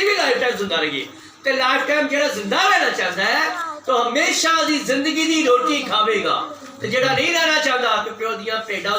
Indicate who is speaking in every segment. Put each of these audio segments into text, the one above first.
Speaker 1: ਅਸੀਂ ਵੀ life time जिंदा रहिए ਤੇ ਲਾਈਫ ਟਾਈਮ ਜਿਹੜਾ जिंदा रहना चाहता है तो हमेशा ਦੀ ਜ਼ਿੰਦਗੀ ਦੀ ਰੋਟੀ ਖਾਵੇਗਾ ਤੇ ਜਿਹੜਾ ਨਹੀਂ ਰਹਿਣਾ ਚਾਹੁੰਦਾ ਕਿਉਂਕਿ ਉਹਦੀਆਂ ਭੇਡਾਂ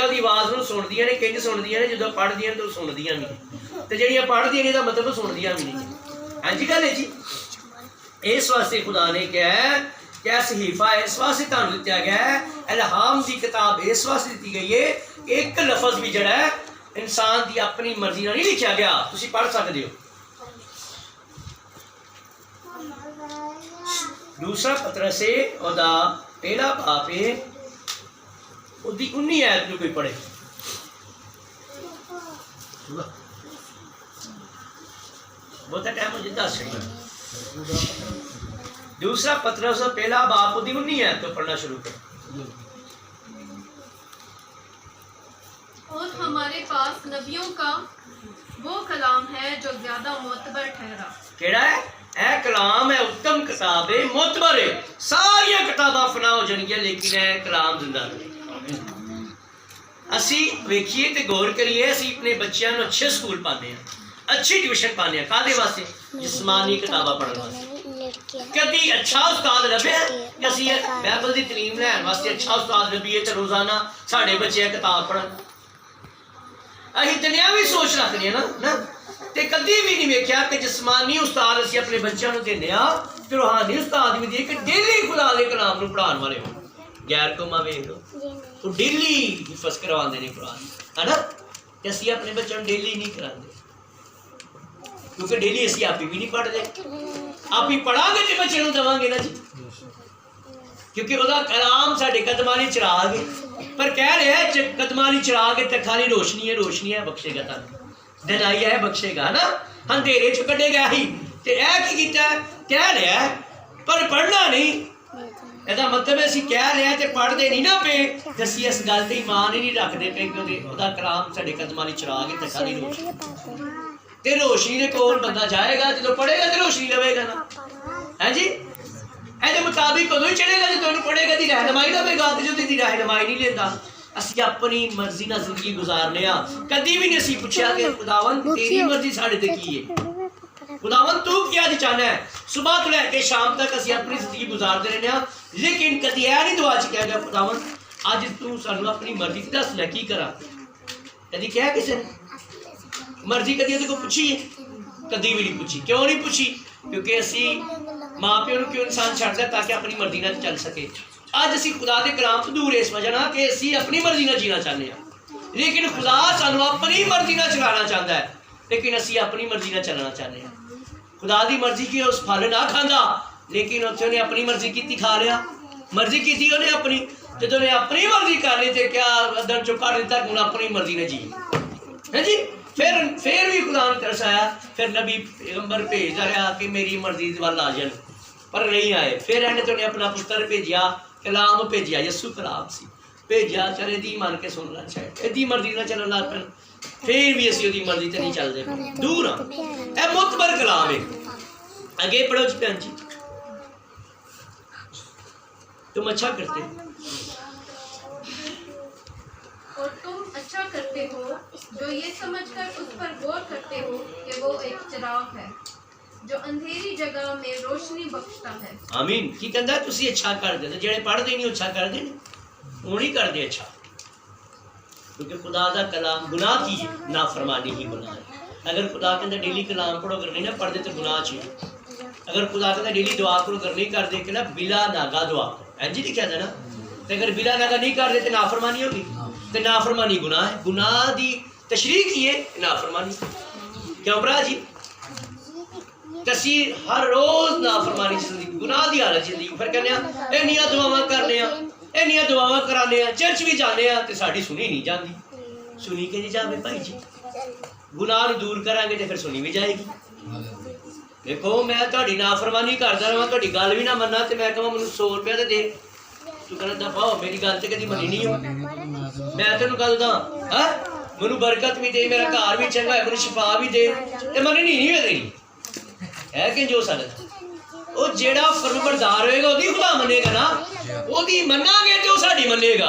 Speaker 1: ਦੀ ਆਵਾਜ਼ ਨੂੰ ਸੁਣਦੀਆਂ ਨੇ ਕਿੰਜ ਸੁਣਦੀਆਂ ਨੇ ਜਦੋਂ ਪੜ੍ਹਦੀਆਂ ਨੇ ਤਾਂ ਸੁਣਦੀਆਂ ਵੀ ਤੇ ਜਿਹੜੀਆਂ ਪੜ੍ਹਦੀਆਂ ਨੇ ਇਹਦਾ ਮਤਲਬ ਸੁਣਦੀਆਂ ਵੀ ਨਹੀਂ ਹਾਂਜੀ ਗੱਲ ਹੈ ਜੀ इस वास्ते खुदा ने क्या है क्या सहीफा इस वास्ते तुहानू दिता गया है इल्हाम की किताब इस वास्ते दी गई है एक लफज भी जड़ा है इंसान की अपनी मर्जी नाल नहीं लिखा गया तुसी पढ़ सकते हो दूसरा पतरस है ओदा पहला बाप है ओदी 19 आयत नू कोई पढ़े बहुत टाइम मुझे 10 सेकंड दूसरा पतरस पहला बाप ओदी 19 आयत तो पढ़ना शुरू कर
Speaker 2: और हमारे पास नबियों का वो कलाम है जो ज्यादा मोतबर ठहरा
Speaker 1: केड़ा है ए कलाम है उत्तम किताब है मोतबर है सारी किताबां फना हो जाएंगी लेकिन ए कलाम जिंदा है असी वेखिए ते गौर करिए असी अपने बच्चों को अच्छे स्कूल पाते हैं अच्छी ट्यूशन पाने कादे वास्ते जिस्मानी किताबां पढ़ने वास्ते कभी अच्छा उस्ताद लभे असी बाइबल की तालीम लैन वास्ते अच्छा उस्ताद लभीए तो रोजाना साढ़े बच्चे किताब पढ़न असीं दुनियावी सोच रखते हैं ना ते कभी भी नहीं वेख्या कि जिस्मानी उस्ताद असीं अपने बच्चों को देने ते रूहानी उस्ताद भी दिए कि डेली खुदा दे कलाम नूं पढ़ाउण वाले हो गैर कौमां वेख लो तो डेली हिफज करवाते हैं कुरान है ना ते असीं अपने बच्चों को डेली नहीं कराते क्योंकि डेली असीं आप भी नहीं पढ़ते आप ही पढ़ांगे तो बच्चे को देवांगे ना जी क्योंकि वह कलाम साढ़े कदमां च चिराग है पर कह रहे हैं कदमां च चिराग है तो खाली रोशनी है बख्शेगा तुहानूं दिन आई है बख्शेगा ना अंधेरे च कढ़ेगा ही तो यह की कीता कह रहा है पर पढ़ना नहीं ਇਹਦਾ मतलब ਅਸੀਂ कह रहे हैं तो पढ़ते नहीं ना पे ਅਸੀਂ इस गल ते ईमान ही नहीं रखते पे क्योंकि ਉਹਦਾ कलाम साढ़े कदमां च चिराग है तो खाली रोशनी ते रोशनी दे कोल बंदा जाएगा जो पढ़ेगा तो रोशनी लवेगा ना है जी ਇਹਦੇ मुताबिक उदों ही चढ़ेगा जो नहीं पढ़ेगा दी रहनुमाई लवेगा तो जो दी रहनुमाई नहीं लेता ਅਸੀਂ अपनी मर्जी ਨਾਲ जिंदगी गुजारने कभी भी नहीं ਅਸੀਂ पूछा कि खुदावन तेरी मर्जी साढ़े ते की है खुदावन तू क्या चाहना है सुबह तो लैके शाम तक ਅਸੀਂ अपनी जिंदगी गुजारते रहने लेकिन कभी यह नहीं दुआ च कह गया खुदावन अज तू सानू अपनी मर्जी दस मैं की करा कभी कह किसी ने मर्जी कभी को पूछी है कभी भी नहीं पूछी क्यों नहीं पूछी क्योंकि असी माँ प्यो क्यों इंसान छड्डदा ताकि अपनी मर्जी नाल चल सके अज असी खुदा के कलाम तो दूर इस वजह कि असी अपनी मर्जी नाल जीना चाहते हैं लेकिन खुदा सानू अपनी मर्जी नाल चलाना चाहता है लेकिन असी अपनी मर्जी नाल चलना चाहते हैं खुदा की मर्जी की उस फल ना खांदा लेकिन उन्हें अपनी मर्जी की खा लिया मर्जी की उन्हें अपनी जो उन्हें अपनी मर्जी कर ली तो क्या अंदर चो कर दिता हूँ अपनी मर्जी ने जी है जी फिर भी खुदा ने तरस आया फिर नबी पैगंबर भेजता रहा कि मेरी मर्जी वाल आ जाए पर नहीं आए फिर इन्हें तो अपना पुत्र भेजा कलाम भेजा यसू कलाम सी भेजा चल यदी मन के सुनना चाहिए यदी मर्जी ना चलन लग पैन फिर भी असी उसकी मर्जी से नहीं चलते दूर हाँ यह मुतबर कलाम है अगे पढ़ो जी भैन जी तुम अच्छा करते हो
Speaker 2: और तुम अच्छा करते हो जो ये समझकर उस पर गौर करते हो कि वो एक चिराग है जो अंधेरी जगह में रोशनी बख्शता है
Speaker 1: आमीन की कहंदा तुसी अच्छा करदे ते जेड़े पढ़दे नहीं अच्छा करदे ने वो नहीं करदे अच्छा क्योंकि खुदा दा कलाम गुनाह की नाफरमानी ही गुनाह है अगर खुदा कहंदा डेली कलाम पढ़ो अगर नहीं ना पढ़दे तो गुनाह च अगर खुदा कहंदा डेली दुआ करो अगर नहीं करदे कि ना बिला नागा दुआ करो इंज लिखा था ना तो अगर बिला नागा नहीं करदे तो नाफरमानी होगी तो नाफरमानी गुनाह है गुनाह दी तशरीह की है नाफरमानी क्यों भरा जी तसी हर रोज नाफरमानी जिंदगी गुनाह दी हालत जिंदगी फिर कहने इन्नियां दुआवां करने इन्नियां दुआवां कराने चर्च भी जाने तो साड़ी सुनी नहीं जाती सुनी के नहीं जावे भाई जी गुनाह दूर करांगे तो फिर सुनी भी जाएगी देखो मैं तुहाडी नाफरमानी करदा रहां तुहाडी गल भी ना मन्ना तो मैं कहां मैनूं 100 रुपया तो दे तू कहना दफा हो मेरी गल तो कदी मनी नहीं हो मैं तेनों गल दा हां मैनूं बरकत भी दे मेरा घर भी चंगा है मैनूं शिफा भी दे ते मनी नहीं तेरी है कि जो सकदा वो जेड़ा फरमाबरदार होएगा ओदी खुदा मनेगा ना ओदी मनांगे तो साडी मनेगा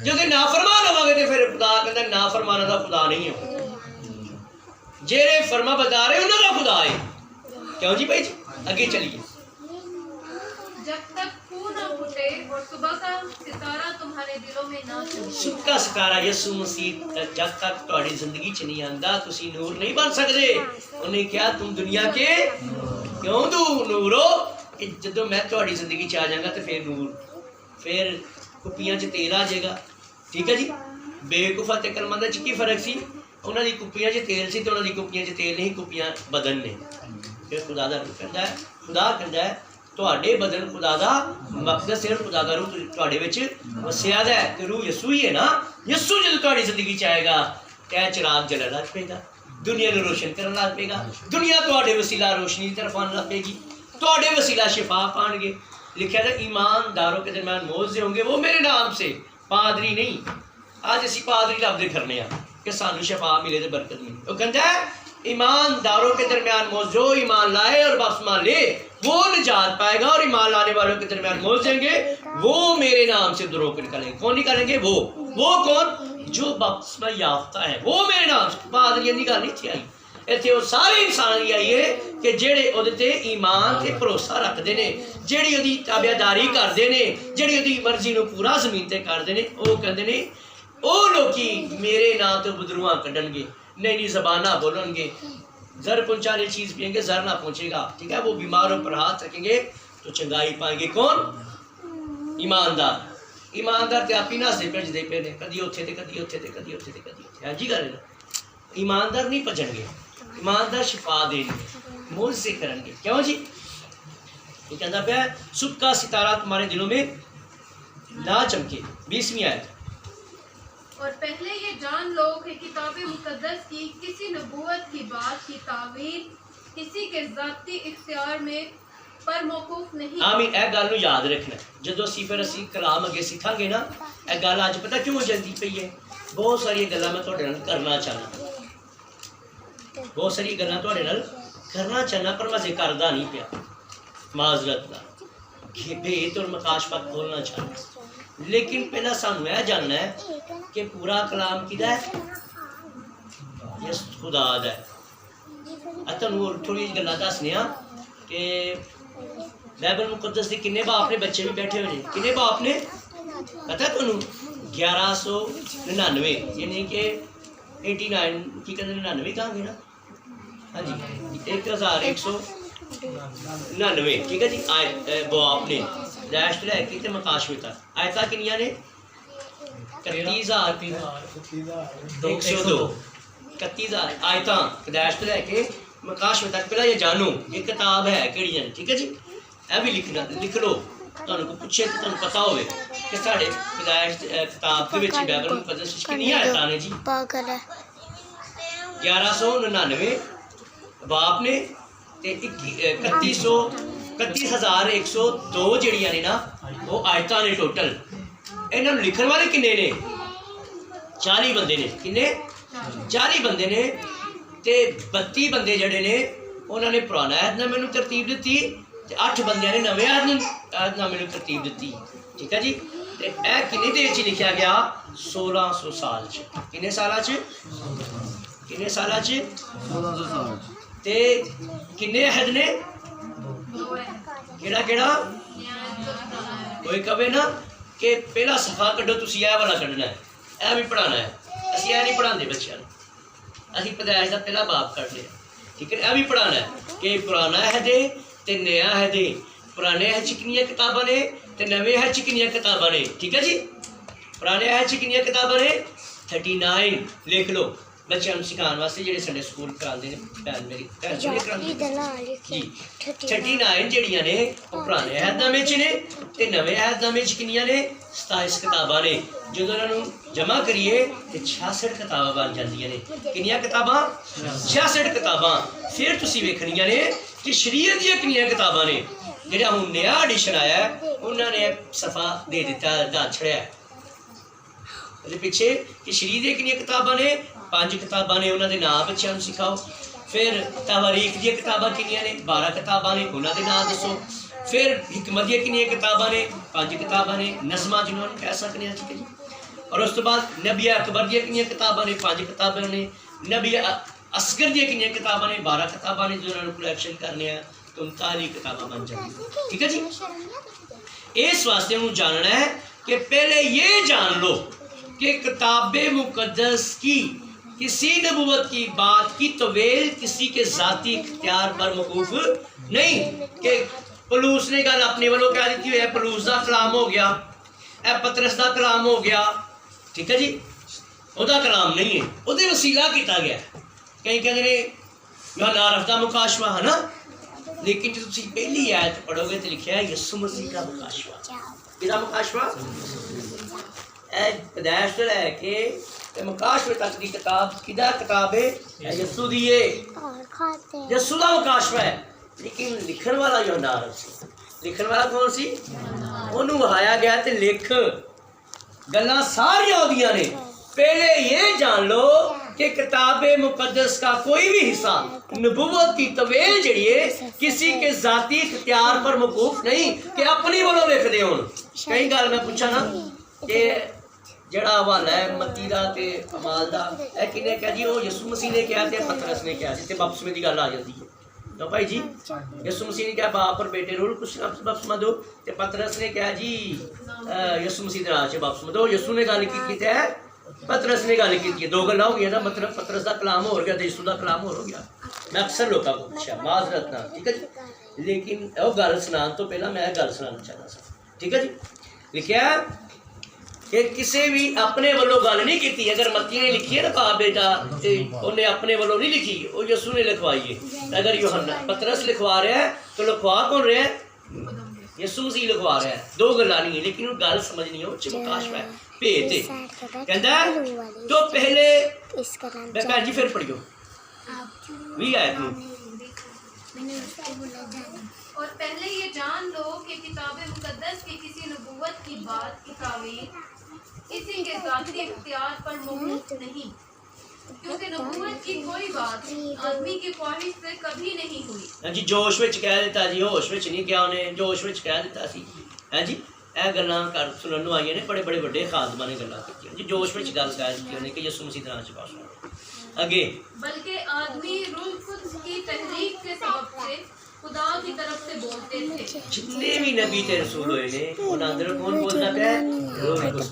Speaker 1: जो नाफरमान होवांगे तो फिर खुदा कहंदा नाफरमाना दा खुदा नहीं है जेड़े फर्मा बरदार है उन्होंने खुदा है। क्यों जी भाई जी, आगे चलिए।
Speaker 2: जब तक फूल न फूटे और सुबह का सितारा तुम्हारे दिलों में ना चमके।
Speaker 1: सुक्का सितारा यसु मसीह जब तक तुम्हारी जिंदगी च नहीं आंदा तुसी नूर नहीं बन सकते। उन्हें क्या तुम दुनिया के क्यों दू नूर हो, जो मैं तुम्हारी जिंदगी च आ जाऊंगा तो फिर नूर, फिर कुप्पियां च तेल आ जाएगा। ठीक है जी। बेवकूफा ते अकलमंद च की फर्क सी, उन्होंने कुप्पियां च तेल सी तो उन्होंने कुप्पियां च तेल नहीं, कुप्पियां बदन ने। फिर खुदा दा रूह कहता है, खुदा कहता है ਤੁਹਾਡੇ बदन खुदा दा मकसद सिर्फ खुदा दा रूह ਤੁਹਾਡੇ ਵਿੱਚ ਵਸਿਆ ਦਾ ਹੈ ਤੇ रूह यसू ही है ना। यसू ਜਦੋਂ ਤੁਹਾਡੀ ਜ਼ਿੰਦਗੀ ਚ ਆਏਗਾ ਤੇ ਚਿਰਾਗ ਜਲਣ ਲੱਗ ਪਏਗਾ, ਦੁਨੀਆ ਨੂੰ ਰੋਸ਼ਨ ਕਰਨ ਲੱਗ ਪਏਗਾ, ਦੁਨੀਆ ਤੁਹਾਡੇ ਵਸੀਲਾ ਰੋਸ਼ਨੀ ਦੀ ਤਰਫ ਆਉਣ ਲੱਗ ਪਏਗੀ, ਤੁਹਾਡੇ वसीला शिफा पाएंगे। लिखा था ईमानदारों के दरम्यान मौजे होंगे वो मेरे नाम से, पादरी नहीं। आज असी पादरी लभदे फिरने कि सानू शिफा मिले तो बरकत मिले। वो कहता है ईमानदारों के दरम्यान मौज, जो ईमान लाए और बपतिस्मा ले वो निजात पाएगा, और ईमान लाने वालों के दरम्यान मौज देंगे वो मेरे नाम से द्रोह निकालेंगे। कौन निकालेंगे? वो कौन? जो बपतिस्मा याफ्ता है वो मेरे नाम से। पादरियां की गल नहीं थी आई, इत्थे वो सारे इंसान ही आई है कि जेड़े उहदे ते ईमान ते भरोसा रखते हैं, जेड़ी उहदी ताबेदारी करते हैं, जेड़ी उहदी मर्जी नूं पूरा जमीन ते करते हैं, वो कहते हैं वो लोग मेरे नाम तो बदरूआं कढ़णगे, नई नई जबाना बोलेंगे, जर पहुंचाने चीज पियेंगे जर ना पहुंचेगा। ठीक है। वो बीमारों पर हाथ रखेंगे तो चंगाई पाएंगे। कौन? ईमानदार। ईमानदार ते आप ही नसदे भजदे पे ने, कदी उत्थे ते कदी उत्थे ते कदी उत्थे ते कदी उत्थे। हां जी गल है। ईमानदार नहीं भजणगे, ईमानदार शिफा देंगे, मोज़े करेंगे। क्यों जी? ये कहता पे सुक्का सितारा तुम्हारे दिलों में ना चमके। 20वीं आयत।
Speaker 2: और पहले ये जान लो कि किताब मुकद्दस की किसी नबूवत की बात की तावील किसी के ज़ाती इख्तियार में पर मौकूफ नहीं।
Speaker 1: आमीन। यह गल याद रखना जो फिर असी कलाम अगे सीखांगे ना, यह गल अज पता क्यों जल्दी पई है। बहुत सारी गल्लां मैं तुहाडे नाल करना चाहना, बहुत सारी गल्लां तुहाडे नाल करना चाहना, पर मैं अजे करदा नहीं पिया माजरत नाल, भेत और मकाशफत खोलना चाहना। लेकिन पहला सानू यह जानना है कि पूरा कलाम किहदा है? यस खुदा दा है। तुहानू थोड़ी गल्लां दसने कि बाइबल मुकद्दस के किन्ने बाप ने बच्चे भी बैठे हुए हैं। किन्ने बाप ने पता तुहानू? 1199, यानी कि 89 की कहते 99 कहांगे ना। हाँ जी 1199। ठीक है जी। बाप ने दैश तो लैके ते मकाशवे तक आयता किनिया ने 31102 31000 आयता दैश तो लैके मकाशवे तक। पहला ये जानो ये किताब है किहड़ी है। ठीक है जी। यह भी लिखना लिख लो, तुहानू कोई पूछे तो तुहानू पता होवे कि साढ़े किताब के विच बाइबल मुकद्दस विच कितनी आयतां ने जी। 1199 बाप ने ते 31102 ਜਿਹੜੀਆਂ ਨੇ ना वो आयतां ने टोटल। इन्हां नूं लिखण वाले किन्ने ने? 40 बंदे ने। किन्ने? 40 बंदे ने ते 32 बंदे जिहड़े ने उन्होंने पुराना अहदनामे नूं तरतीब दित्ती ते 8 बंदियां ने नवें अहदनामे नूं तरतीब दित्ती। ठीक है जी। ते यह किन्नी देर च लिखा गया? 1600 साल च। किन्ने सालां च? किन्ने सालां च? 1600 साल। ते किन्ने अहद ने? केड़ा केड़ा? कोई कहे ना कि पहला सफा कड्डो, तुसीं यह वाला कड्ढना है, यह भी पढ़ाना है। असीं यह नहीं पढ़ाते बच्चों को, असीं पैदाइश का पहला बाप कढ़ लिया। ठीक है। यह भी पढ़ाना है कि पुराना अहद है ते नया अहद है, पुराने अहद च कितनियां किताबां ने ते नवे अहद च कितनियां किताबां ने। ठीक है जी। पुराने अहद च कितनियां किताबां ने? 39। लिख लो बच्चों को सिखाने वास्ते जेडे संडे स्कूल कराते हैं। भैन मेरी भैन जी 39 जड़ियां ने वो पुराने अहदनामे च ने ते नवे अहदनामे च कितनियां ने? 27 किताबां ने। जो उन्होंने जमा करिए तो 66 किताबां बन जांदियां ने। कितनियां किताबां? 66 किताबां। फिर तुसीं वेखणियां ने कि शरीयत दी कितनियां किताबां ने। जेड़ा हुण नया एडिशन आया उन्होंने सफा दे दिता दा छड़िया पिछे कि शरीयत दी कितनियां किताबां ने? 5 किताबां ने। उन्होंने नाम बच्चों को सिखाओ। फिर तवारीख दी किताबां कितनियां ने? 12 किताबां ने। उन्होंने नाम दसो। फिर हिकमत दी कितनियां किताबां ने? 5 किताबां ने। नज़मां जिन्होंने कह सकते हैं। ठीक है जी। और उस तो बाद नबी अकबर दी कितनियां किताबां ने? 5 किताबां ने। नबी असगर दी कितनी किताबां ने 12 किताबां ने जो उन्होंने कलैक्शन करने हैं तो 39 किताबां बन जाएंगी। ठीक है जी। इस वास्ते उन्हें जानना है कि पहले ये जान लो कि किताब मुकद्दस की किसी नबूवत की बात की तवेल किसी के जाती इख्तियार पर मौकूफ नहीं कि पलूस ने गल अपने वालों कह दी है, पलूस का कलाम हो गया, ए पतरस का कलाम हो गया। ठीक है जी, ਉਹਦਾ कलाम नहीं है, ਉਹਦੇ वसीला किया गया। कई कहते हैं यूहन्ना रफ़्ता मुकाशवा है ना, लेकिन जो तुम पहली आयत पढ़ोगे तो लिखा है यीशु मसीह का मुकाशवा। किसका मुकाशवा? पैदाइश तो है कि मुकाशवे तक की किताब किदा किताब है यीशु दी है, यीशु का मुकाशवा है। लेकिन लिखण वाला यूहन्ना रफ़्ता, लिखण वाला कौन सी? ਉਹਨੂੰ ਵਹਾਇਆ गया तो लिख गल्लां सारियां ओदियां ने। पहले ये जान लो कि किताब मुकद्दस का कोई भी हिस्सा नबूवत की तवेल जड़ी है किसी के जाती इख्तियार पर मौकूफ नहीं कि अपनी वालों लिख दे। हुण कई गल मैं पूछा ना कि जड़ा हवाला है मत्ती दा ते अमाल दा, ए किने कहा जी वो यीशु मसीह ने कहा ते पतरस ने कहा ते बपतिस्मे दी गल आ जाती है। तो भाई जी यीशु मसीह ने कहा बाप और बेटे रूल कुछ बपतिस्मा दो, ते पतरस ने कहा जी यीशु मसीह दे नाम च बपतिस्मा दो। यीशु ने गल की है, पतरस ने गल की, दो गल्लां हो गई ना, मतलब पतरस का कलाम हो गया, यीशु का कलाम हो गया। मैं अक्सर लोगों को पूछा माजरत ना, ठीक है जी, लेकिन वो गल सुनाने तो पहला मैं गल सुनाना चाहता सा। ठीक है जी, लिखा कि किसी भी अपने वालों गल नहीं की। अगर मत्ती ने लिखी है ना बाप बेटा, उन्हें अपने वालों नहीं लिखी, वो यीशु ने लिखवाई है। अगर यूहन्ना पतरस लिखवा रहा है तो लिखवा कौन रहा है? यीशु मसीह लिखवा रहा है। दो गल्लां नहीं है, लेकिन वो गल समझनी हो मुकाशवा है, भेद है। कहता तो पहले मैं भैन जी फिर पढ़ियो भी आयत में।
Speaker 2: और पहले ये जान लो कि किताब मुकद्दस की किसी नबूवत की बात की तावील किसी के जाती इख्तियार पर मौकूफ नहीं, क्योंकि नबूवत की कोई बात आदमी की ख्वाहिश से कभी नहीं हुई।
Speaker 1: जी जोश विच कह दिता जी, होश विच नहीं क्या, उन्हें जोश विच कह दिता सी है जी। यह गल्लां कर सुनन आई ने, बड़े बड़े बड़े खादमा ने गल्लां कीतियां जी, जोश विच गल कह दी उन्हें कि यीशु मसीह दा नाम च पास अगे। बल्कि
Speaker 2: आदमी रूह कुद्स की तहरीक के सबब से खुदा की तरफ से बोलते थे।
Speaker 1: जितने भी नबी ते रसूल हुए ने उन्हां अंदर कौन बोलदा पिया? रूह कुद्स।